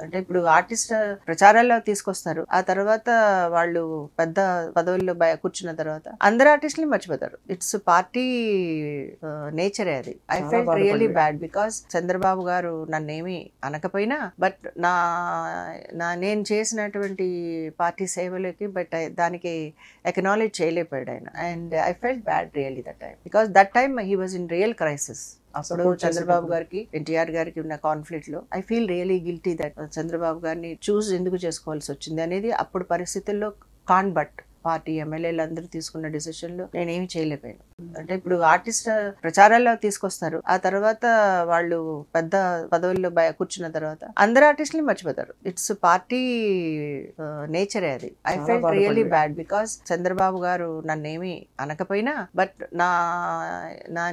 అంటే ఇప్పుడు ఆర్టిస్ట్ ప్రచారాల్లో తీసుకొస్తారు. ఆ తర్వాత వాళ్ళు పెద్ద పదవుల్లో కూర్చున్న తర్వాత అందరు ఆర్టిస్టులు మర్చిపోతారు. ఇట్స్ పార్టీ నేచరే అది. ఐ చాలా ఫెల్ట్ రియల్లీ బాధపడింది. బ్యాడ్ బికాస్ చంద్రబాబు గారు నన్నేమి అనకపోయినా బట్ నా నా నేను చేసినటువంటి పార్టీ సేవలకి బట్ దానికి ఎకనాలెడ్జ్ చేయలేకపోయాడు ఆయన. And I felt bad really that time because that time he was in real crisis. అప్పుడు Support చంద్రబాబు చేసేటప్పుడు. గారికి ఎన్టీఆర్ గారికి ఉన్న కాన్ఫ్లిక్ట్ లో I feel really guilty that Chandrababu గారిని చూస్ ఎందుకు చేసుకోవాల్సి వచ్చింది అనేది అప్పుడు పరిస్థితుల్లో కాన్ బట్ పార్టీ ఎమ్మెల్యేలు అందరూ తీసుకున్న డిసిషన్లు నేనేమి చేయలేకపోయాను. అంటే ఇప్పుడు ఆర్టిస్ట్ ప్రచారాల్లో తీసుకొస్తారు. ఆ తర్వాత వాళ్ళు పెద్ద పదవుల్లో కూర్చున్న తర్వాత అందరు ఆర్టిస్టులు మర్చిపోతారు. ఇట్స్ పార్టీ నేచరే అది. ఐ చాలా ఫెల్ట్ రియల్లీ బాధపడింది. బ్యాడ్ బికాస్ చంద్రబాబు గారు నన్నేమి అనకపోయినా బట్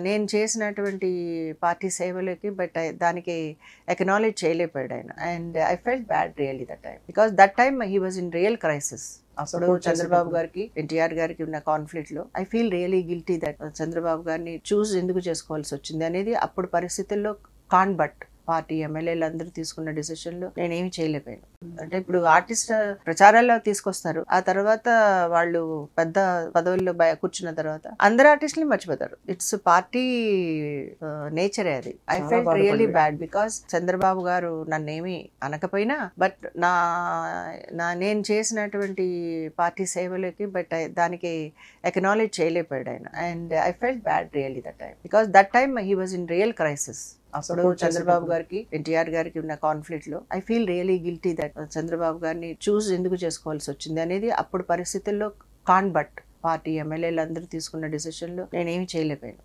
నేను చేసినటువంటి పార్టీ సేవలకి బట్ దానికి ఎకనాలెడ్జ్ చేయలేకపోయాడు ఆయన. And I felt bad really that time because that time he was in real crisis. అప్పుడు Support చంద్రబాబు చేసేటప్పుడు. గారికి ఎన్టీఆర్ గారికి ఉన్న కాన్ఫ్లిక్ట్ లో I feel really guilty that Chandrababu గారిని చూస్ ఎందుకు చేసుకోవాల్సి వచ్చింది అనేది అప్పుడు పరిస్థితుల్లో కాన్ బట్ పార్టీ ఎమ్మెల్యేలు అందరూ తీసుకున్న డిసిషన్లు నేనేమి చేయలేకపోయాను. అంటే ఇప్పుడు ఆర్టిస్ట్ ప్రచారాల్లో తీసుకొస్తారు. ఆ తర్వాత వాళ్ళు పెద్ద పదవుల్లో కూర్చున్న తర్వాత అందరు ఆర్టిస్టులు మర్చిపోతారు. ఇట్స్ పార్టీ నేచరే అది. ఐ చాలా ఫెల్ట్ రియల్లీ బాధపడింది. బ్యాడ్ బికాస్ చంద్రబాబు గారు నన్నేమి అనకపోయినా బట్ నేను చేసినటువంటి పార్టీ సేవలకి బట్ దానికి ఎకనాలెడ్జ్ చేయలేకపోయాడు ఆయన. And I felt bad really that time because that time he was in real crisis. అప్పుడు Support చంద్రబాబు చేసేటప్పుడు. గారికి ఎన్టీఆర్ గారికి ఉన్న కాన్ఫ్లిక్ట్ లో I feel really guilty that Chandrababu గారిని చూస్ ఎందుకు చేసుకోవాల్సి వచ్చింది అనేది అప్పుడు పరిస్థితుల్లో కాన్ బట్ పార్టీ ఎమ్మెల్యేలు అందరూ తీసుకున్న డిసిషన్లు నేనేమి చేయలేకపోయాను.